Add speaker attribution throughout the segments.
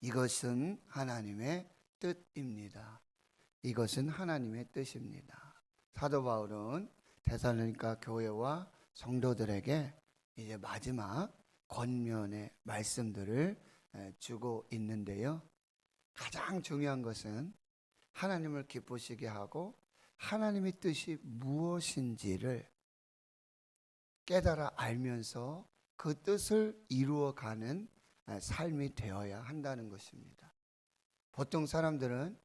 Speaker 1: 이것은 하나님의 뜻입니다. 이것은 하나님의 뜻입니다. 사도 바울은 데살로니가 교회와 성도들에게 이제 마지막 권면의 말씀들을 주고 있는데요. 가장 중요한 것은 하나님을 기쁘시게 하고 하나님의 뜻이 무엇인지를 깨달아 알면서 그 뜻을 이루어가는 삶이 되어야 한다는 것입니다. 보통 사람들은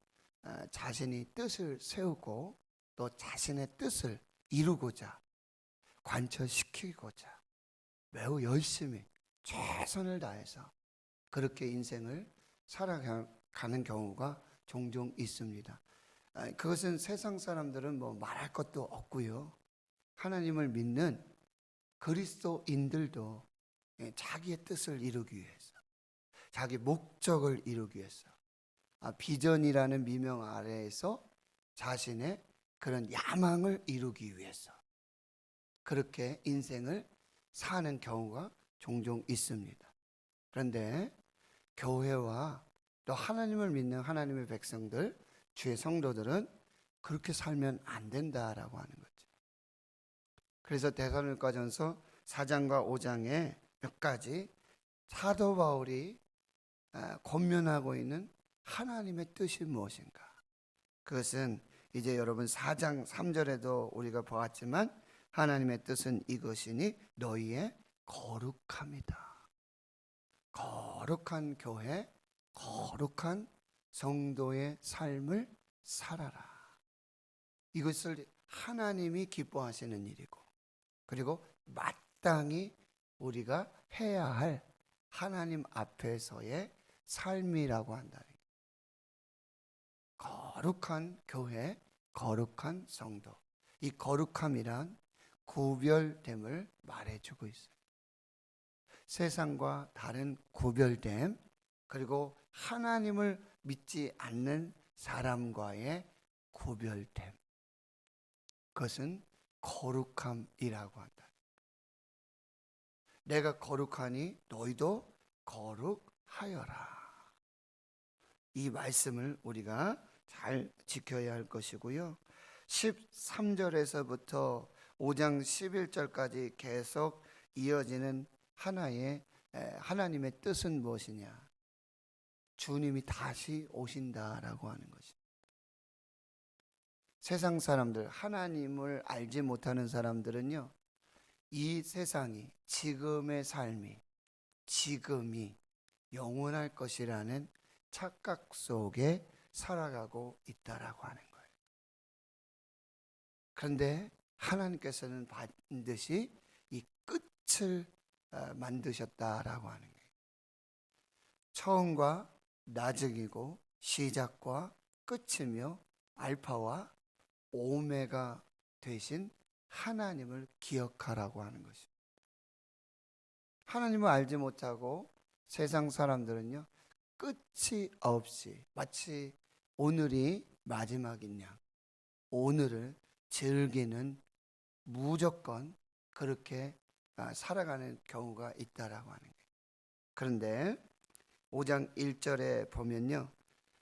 Speaker 1: 자신이 뜻을 세우고 또 자신의 뜻을 이루고자 관철시키고자 매우 열심히 최선을 다해서 그렇게 인생을 살아가는 경우가 종종 있습니다. 그것은 세상 사람들은 뭐 말할 것도 없고요. 하나님을 믿는 그리스도인들도 자기의 뜻을 이루기 위해서, 자기 목적을 이루기 위해서, 비전이라는 미명 아래에서 자신의 그런 야망을 이루기 위해서 그렇게 인생을 사는 경우가 종종 있습니다. 그런데 교회와 또 하나님을 믿는 하나님의 백성들, 주의 성도들은 그렇게 살면 안 된다라고 하는 거죠. 그래서 데살로니가전서 4장과 5장에 몇 가지 사도 바울이 권면하고 있는 하나님의 뜻이 무엇인가? 그것은 이제 여러분 4장 3절에도 우리가 보았지만 하나님의 뜻은 이것이니 너희의 거룩함이다. 거룩한 교회, 거룩한 성도의 삶을 살아라. 이것을 하나님이 기뻐하시는 일이고, 그리고 마땅히 우리가 해야 할 하나님 앞에서의 삶이라고 한다는 거예요. 거룩한 교회, 거룩한 성도. 이 거룩함이란 구별됨을 말해주고 있어요. 세상과 다른 구별됨, 그리고 하나님을 믿지 않는 사람과의 구별됨. 그것은 거룩함이라고 한다. 내가 거룩하니 너희도 거룩하여라. 이 말씀을 우리가 잘 지켜야 할 것이고요. 13절에서부터 5장 11절까지 계속 이어지는 하나의 하나님의 뜻은 무엇이냐? 주님이 다시 오신다라고 하는 것입니다. 세상 사람들, 하나님을 알지 못하는 사람들은요, 이 세상이, 지금의 삶이, 지금이 영원할 것이라는 착각 속에 살아가고 있다라고 하는 거예요. 그런데 하나님께서는 반드시 이 끝을 만드셨다라고 하는 거예요. 처음과 나중이고 시작과 끝이며 알파와 오메가 되신 하나님을 기억하라고 하는 것입니다. 하나님을 알지 못하고 세상 사람들은요, 끝이 없이 마치 오늘이 마지막인 양, 오늘을 즐기는, 무조건 그렇게 살아가는 경우가 있다라고 하는 거예요. 그런데 5장 1절에 보면요,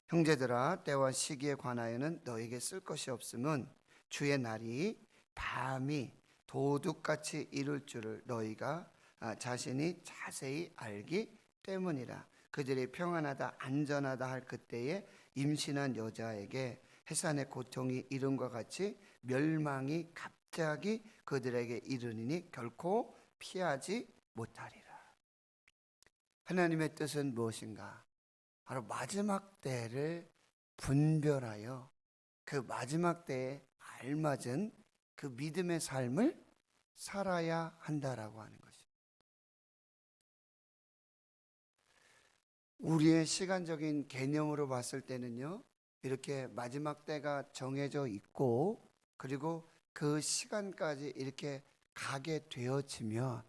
Speaker 1: 형제들아 때와 시기에 관하여는 너에게 쓸 것이 없음은 주의 날이 밤이 도둑같이 이룰 줄을 너희가 자신이 자세히 알기 때문이라. 그들이 평안하다 안전하다 할 그때에 임신한 여자에게 해산의 고통이 이름과 같이 멸망이 갑자기 그들에게 이르니니 결코 피하지 못하리라. 하나님의 뜻은 무엇인가? 바로 마지막 때를 분별하여 그 마지막 때에 알맞은 그 믿음의 삶을 살아야 한다라고 하는 것입니다. 우리의 시간적인 개념으로 봤을 때는요, 이렇게 마지막 때가 정해져 있고, 그리고 그 시간까지 이렇게 가게 되어지면,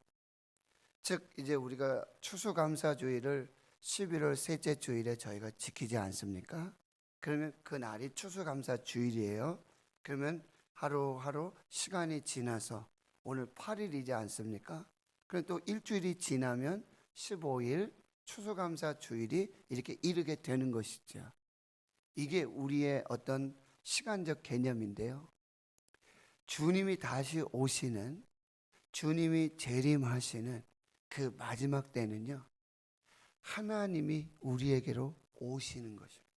Speaker 1: 즉 이제 우리가 추수감사주일을 11월 셋째 주일에 저희가 지키지 않습니까? 그러면 그 날이 추수감사주일이에요. 그러면 하루하루 시간이 지나서 오늘 8일이지 않습니까? 그럼 또 일주일이 지나면 15일 추수감사 주일이 이렇게 이르게 되는 것이죠. 이게 우리의 어떤 시간적 개념인데요. 주님이 다시 오시는, 주님이 재림하시는 그 마지막 때는요, 하나님이 우리에게로 오시는 것입니다.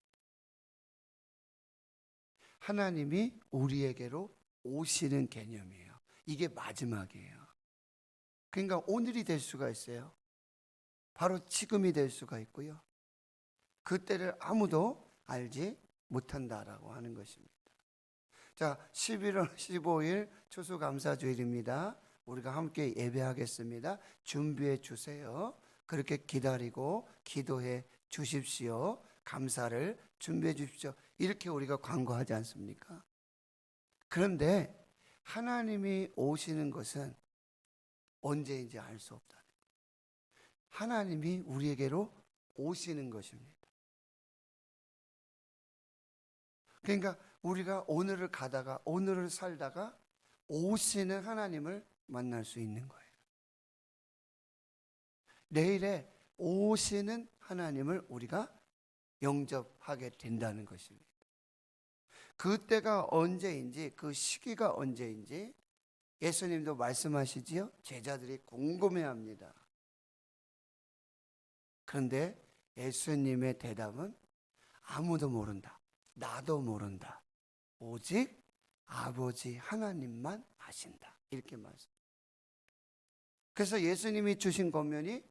Speaker 1: 하나님이 우리에게로 오시는 개념이에요. 이게 마지막이에요. 그러니까 오늘이 될 수가 있어요. 바로 지금이 될 수가 있고요. 그때를 아무도 알지 못한다라고 하는 것입니다. 자, 11월 15일 추수감사주일입니다. 우리가 함께 예배하겠습니다. 준비해 주세요. 그렇게 기다리고 기도해 주십시오. 감사를 준비해 주십시오. 이렇게 우리가 광고하지 않습니까? 그런데 하나님이 오시는 것은 언제인지 알 수 없다는 거예요. 하나님이 우리에게로 오시는 것입니다. 그러니까 우리가 오늘을 가다가, 오늘을 살다가 오시는 하나님을 만날 수 있는 거예요. 내일에 오시는 하나님을 우리가 영접하게 된다는 것입니다. 그때가 언제인지, 그 시기가 언제인지 예수님도 말씀하시지요. 제자들이 궁금해합니다. 그런데 예수님의 대답은 아무도 모른다. 나도 모른다. 오직 아버지 하나님만 아신다. 이렇게 말씀. 그래서 예수님이 주신 권면이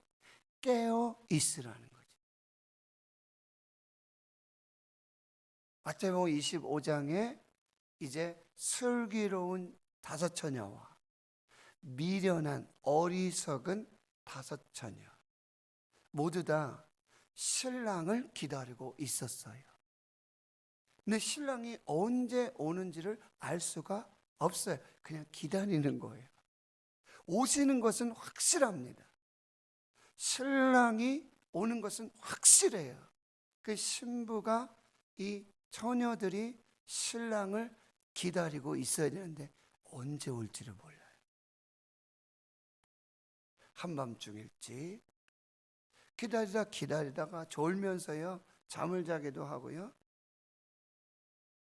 Speaker 1: 깨어 있으라는 거죠. 마태복음 25장에 이제 슬기로운 다섯 처녀와 미련한 어리석은 다섯 처녀 모두 다 신랑을 기다리고 있었어요. 근데 신랑이 언제 오는지를 알 수가 없어요. 그냥 기다리는 거예요. 오시는 것은 확실합니다. 신랑이 오는 것은 확실해요. 그 신부가, 이 처녀들이 신랑을 기다리고 있어야 되는데 언제 올지를 몰라요. 한밤중일지 기다리다가 졸면서요 잠을 자기도 하고요.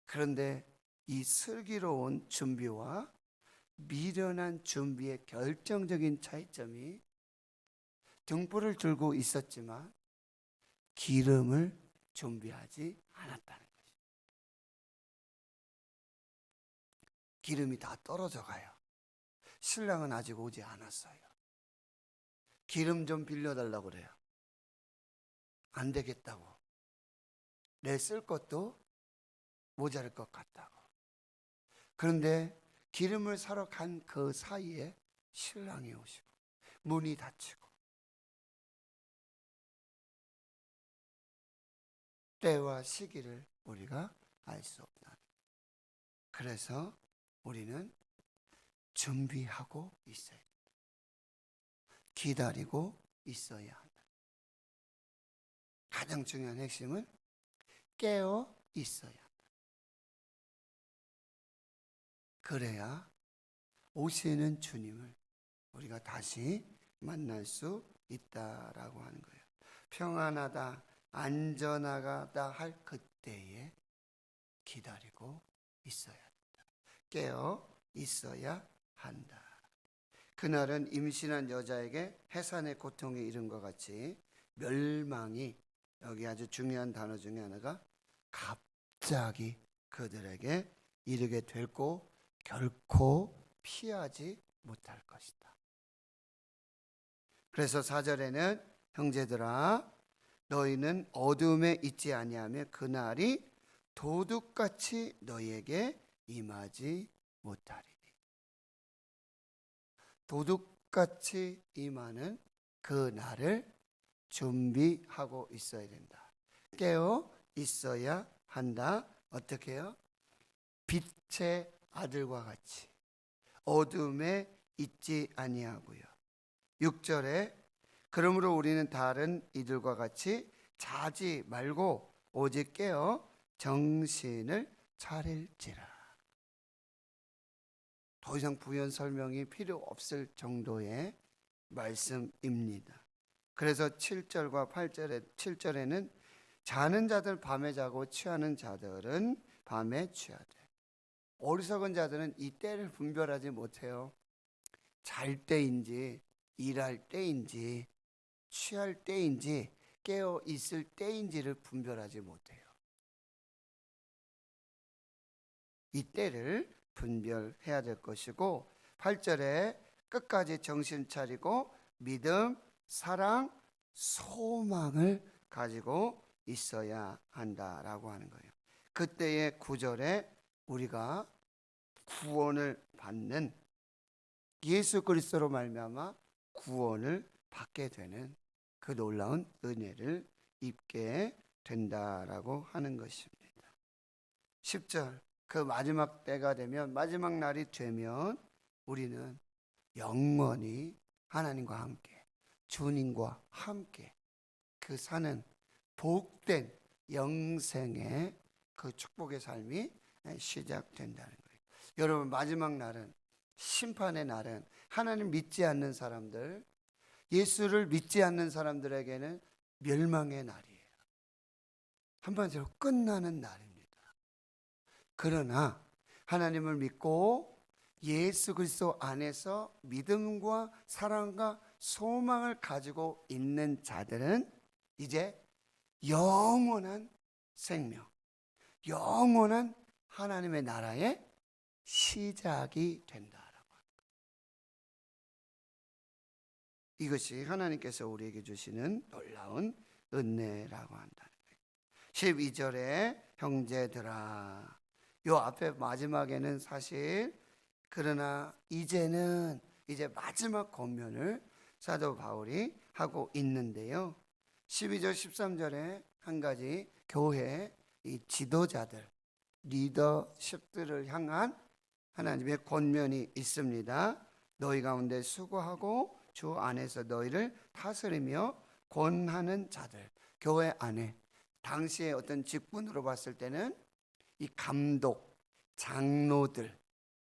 Speaker 1: 그런데 이 슬기로운 준비와 미련한 준비의 결정적인 차이점이 등불을 들고 있었지만 기름을 준비하지 않았다는 거죠. 기름이 다 떨어져 가요. 신랑은 아직 오지 않았어요. 기름 좀 빌려달라고 그래요. 안 되겠다고. 내 쓸 것도 모자랄 것 같다고. 그런데 기름을 사러 간 그 사이에 신랑이 오시고 문이 닫히고 때와 시기를 우리가 알 수 없다. 그래서 우리는 준비하고 있어야 합니다. 기다리고 있어야 한다. 가장 중요한 핵심은 깨어 있어야 한다. 그래야 오시는 주님을 우리가 다시 만날 수 있다라고 하는 거예요. 평안하다, 안전하다 할 그때에 기다리고 있어야 한다. 깨어 있어야 한다. 그날은 임신한 여자에게 해산의 고통에 이른 것 같이 멸망이, 여기 아주 중요한 단어 중에 하나가 갑자기 그들에게 이르게 되고 결코 피하지 못할 것이다. 그래서 4절에는 형제들아 너희는 어둠에 있지 아니하며 그날이 도둑같이 너희에게 임하지 못하리니. 도둑같이 임하는 그 날을 준비하고 있어야 된다. 깨어 있어야 한다. 어떻게 해요? 빛의 아들과 같이 어둠에 있지 아니하고요. 6절에 그러므로 우리는 다른 이들과 같이 자지 말고 오직 깨어 정신을 차릴지라. 더 이상 부연 설명이 필요 없을 정도의 말씀입니다. 그래서 7절과 7절에는 자는 자들 밤에 자고 취하는 자들은 밤에 취하되, 어리석은 자들은 이 때를 분별하지 못해요. 잘 때인지 일할 때인지 취할 때인지 깨어 있을 때인지를 분별하지 못해요. 이 때를 분별해야 될 것이고, 8절에 끝까지 정신 차리고 믿음, 사랑, 소망을 가지고 있어야 한다라고 하는 거예요. 그때의 9절에 우리가 구원을 받는, 예수 그리스도로 말미암아 구원을 받게 되는 그 놀라운 은혜를 입게 된다라고 하는 것입니다. 10절, 그 마지막 때가 되면, 마지막 날이 되면 우리는 영원히 하나님과 함께, 주님과 함께 그 사는 복된 영생의 그 축복의 삶이 시작된다는 거예요. 여러분, 마지막 날은, 심판의 날은 하나님 믿지 않는 사람들, 예수를 믿지 않는 사람들에게는 멸망의 날이에요. 한마디로 끝나는 날입니다. 그러나 하나님을 믿고 예수 그리스도 안에서 믿음과 사랑과 소망을 가지고 있는 자들은 이제 영원한 생명, 영원한 하나님의 나라의 시작이 된다라고 합니다. 이것이 하나님께서 우리에게 주시는 놀라운 은혜라고 한다는 거예요. 12절에 형제들아, 요 앞에 마지막에는 사실, 그러나 이제는, 이제 마지막 권면을 사도 바울이 하고 있는데요, 12절 13절에 한 가지 교회 이 지도자들, 리더십들을 향한 하나님의 권면이 있습니다. 너희 가운데 수고하고 주 안에서 너희를 다스리며 권하는 자들. 교회 안에 당시의 어떤 직분으로 봤을 때는 이 감독, 장로들,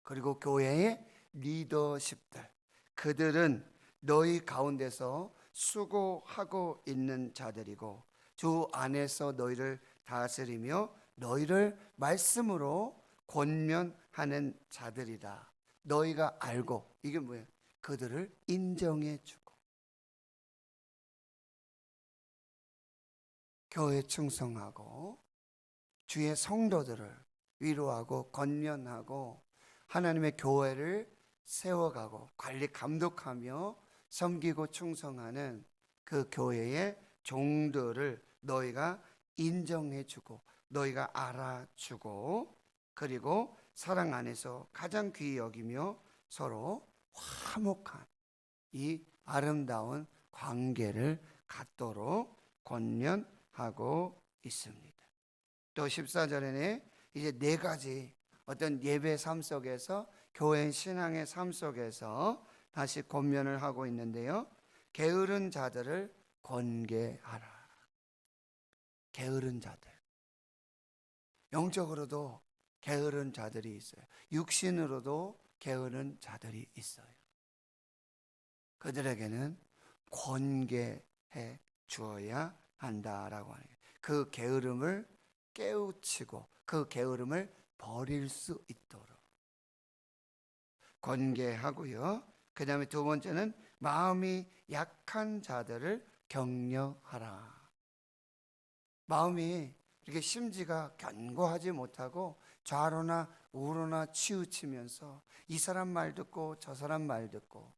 Speaker 1: 그리고 교회의 리더십들, 그들은 너희 가운데서 수고하고 있는 자들이고 주 안에서 너희를 다스리며 너희를 말씀으로 권면하는 자들이다. 너희가 알고, 이게 뭐예요? 그들을 인정해 주고 교회에 충성하고 주의 성도들을 위로하고 권면하고 하나님의 교회를 세워가고 관리 감독하며 섬기고 충성하는 그 교회의 종들을 너희가 인정해주고 너희가 알아주고, 그리고 사랑 안에서 가장 귀히 여기며 서로 화목한 이 아름다운 관계를 갖도록 권면하고 있습니다. 또 14절에는 이제 네 가지 어떤 예배 삶 속에서, 교회 신앙의 삶 속에서 다시 권면을 하고 있는데요, 게으른 자들을 권계하라. 게으른 자들, 영적으로도 게으른 자들이 있어요. 육신으로도 게으른 자들이 있어요. 그들에게는 권계해 주어야 한다라고 하는 거예요. 그 게으름을 깨우치고 그 게으름을 버릴 수 있도록 권계하고요. 그 다음에 두 번째는 마음이 약한 자들을 격려하라. 마음이 이렇게 심지가 견고하지 못하고 좌로나 우로나 치우치면서 이 사람 말 듣고 저 사람 말 듣고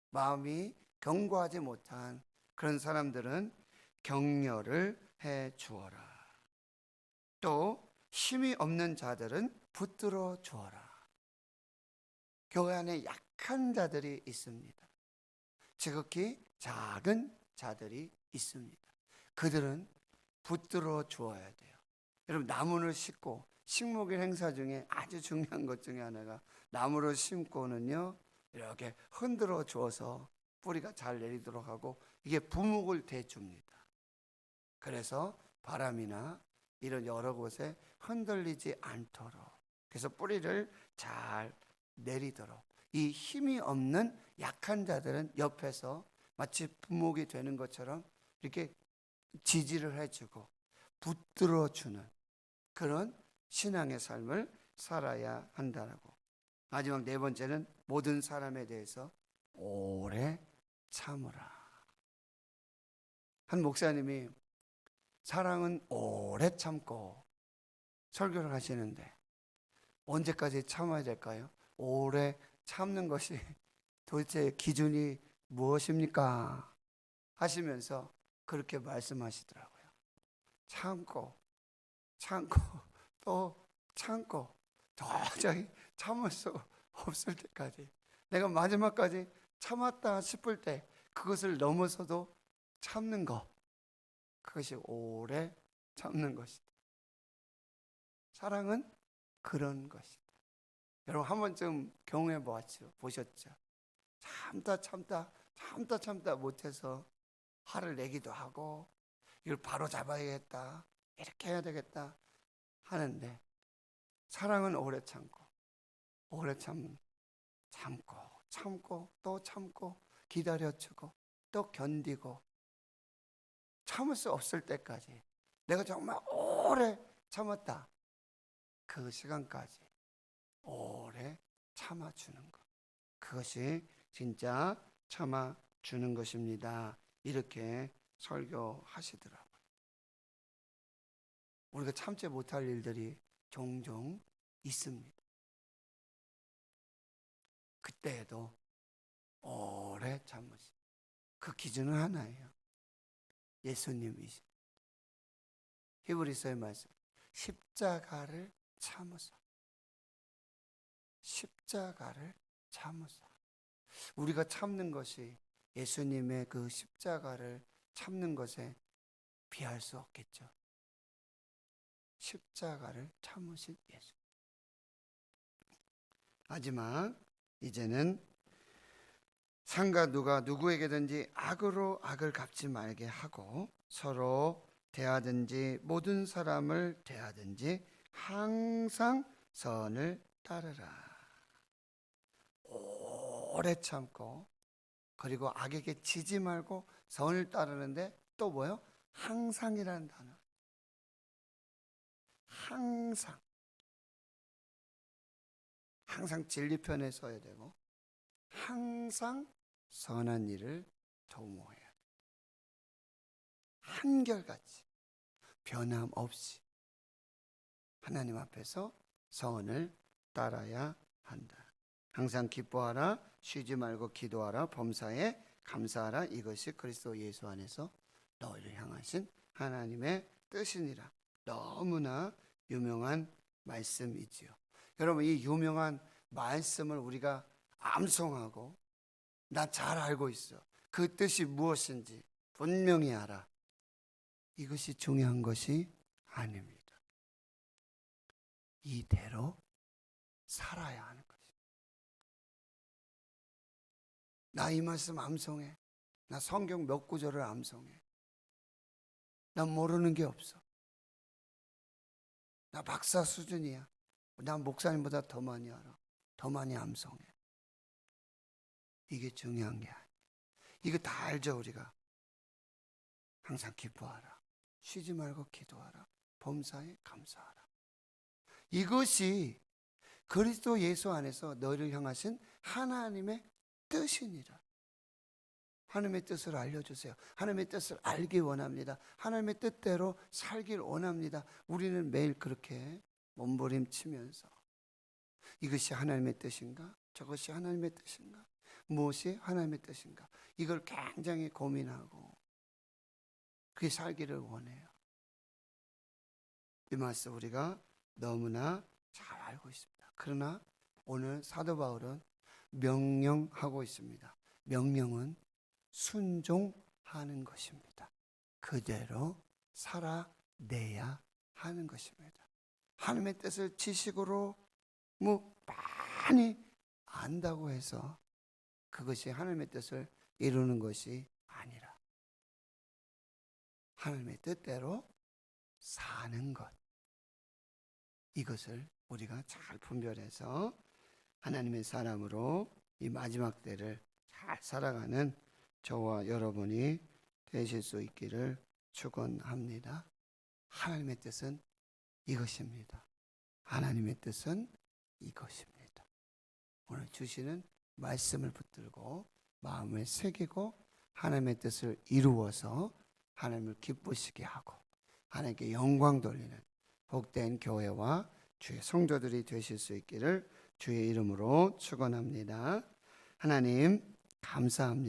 Speaker 1: 마음이 견고하지 못한 그런 사람들은 격려를 해 주어라. 또 힘이 없는 자들은 붙들어 주어라. 교회 안에 약한 자들이 있습니다. 지극히 작은 자들이 있습니다. 그들은 붙들어 주어야 돼요. 여러분, 나무를 심고, 식목일 행사 중에 아주 중요한 것 중에 하나가 나무를 심고는요, 이렇게 흔들어 주어서 뿌리가 잘 내리도록 하고 이게 부목을 대줍니다. 그래서 바람이나 이런 여러 곳에 흔들리지 않도록, 그래서 뿌리를 잘 내리도록 이 힘이 없는 약한 자들은 옆에서 마치 부목이 되는 것처럼 이렇게 지지를 해주고 붙들어주는 그런 신앙의 삶을 살아야 한다라고. 마지막 네 번째는 모든 사람에 대해서 오래 참으라. 한 목사님이 사랑은 오래 참고 설교를 하시는데 언제까지 참아야 될까요? 오래 참는 것이 도대체 기준이 무엇입니까? 하시면서 그렇게 말씀하시더라고요. 참고 또 참고 도저히 참을 수 없을 때까지, 내가 마지막까지 참았다 싶을 때 그것을 넘어서도 참는 것, 그것이 오래 참는 것이다. 사랑은 그런 것이다. 여러분 한 번쯤 경험해 보셨죠? 참다 못해서 화를 내기도 하고 이걸 바로 잡아야겠다, 이렇게 해야 되겠다 하는데, 사랑은 오래 참고 또 참고 기다려주고 또 견디고 참을 수 없을 때까지, 내가 정말 오래 참았다, 그 시간까지 오래 참아주는 것, 그것이 진짜 참아주는 것입니다. 이렇게 설교하시더라고요. 우리가 참지 못할 일들이 종종 있습니다. 그때에도 오래 참으시. 그 기준은 하나예요. 예수님이시. 히브리서의 말씀, 십자가를 참으사. 십자가를 참으사. 우리가 참는 것이 예수님의 그 십자가를 참는 것에 비할 수 없겠죠. 십자가를 참으신 예수. 마지막, 이제는 상가 누가 누구에게든지 악으로 악을 갚지 말게 하고 서로 대하든지 모든 사람을 대하든지 항상 선을 따르라. 오래 참고 그리고 악에게 지지 말고 선을 따르는데 또 뭐요? 항상이라는 단어. 항상 진리편에 서야 되고 항상 선한 일을 도모해야 돼. 한결같이 변함없이 하나님 앞에서 선을 따라야 한다. 항상 기뻐하라, 쉬지 말고 기도하라, 범사에 감사하라. 이것이 그리스도 예수 안에서 너희를 향하신 하나님의 뜻이니라. 너무나 유명한 말씀이지요. 여러분, 이 유명한 말씀을 우리가 암송하고 나 잘 알고 있어, 그 뜻이 무엇인지 분명히 알아, 이것이 중요한 것이 아닙니다. 이대로 살아야 하는 것이. 나 이 말씀 암송해, 나 성경 몇 구절을 암송해, 난 모르는 게 없어, 나 박사 수준이야, 난 목사님보다 더 많이 알아, 더 많이 암송해, 이게 중요한 게 아니에요. 이거 다 알죠. 우리가 항상 기뻐하라, 쉬지 말고 기도하라, 범사에 감사하라. 이것이 그리스도 예수 안에서 너희를 향하신 하나님의 뜻이니라. 하나님의 뜻을 알려주세요. 하나님의 뜻을 알기 원합니다. 하나님의 뜻대로 살길 원합니다. 우리는 매일 그렇게 몸부림치면서 이것이 하나님의 뜻인가? 저것이 하나님의 뜻인가? 무엇이 하나님의 뜻인가? 이걸 굉장히 고민하고 그게 살기를 원해요. 이 말씀 우리가 너무나 잘 알고 있습니다. 그러나 오늘 사도 바울은 명령하고 있습니다. 명령은 순종하는 것입니다. 그대로 살아내야 하는 것입니다. 하나님의 뜻을 지식으로 많이 안다고 해서 그것이 하나님의 뜻을 이루는 것이 아니라 하나님의 뜻대로 사는 것, 이것을 우리가 잘 분별해서 하나님의 사람으로 이 마지막 때를 잘 살아가는 저와 여러분이 되실 수 있기를 축원합니다. 하나님의 뜻은 이것입니다. 하나님의 뜻은 이것입니다. 오늘 주시는 말씀을 붙들고 마음에 새기고 하나님의 뜻을 이루어서 하나님을 기쁘시게 하고 하나님께 영광 돌리는 복된 교회와 주의 성도들이 되실 수 있기를 주의 이름으로 축원합니다. 하나님 감사합니다.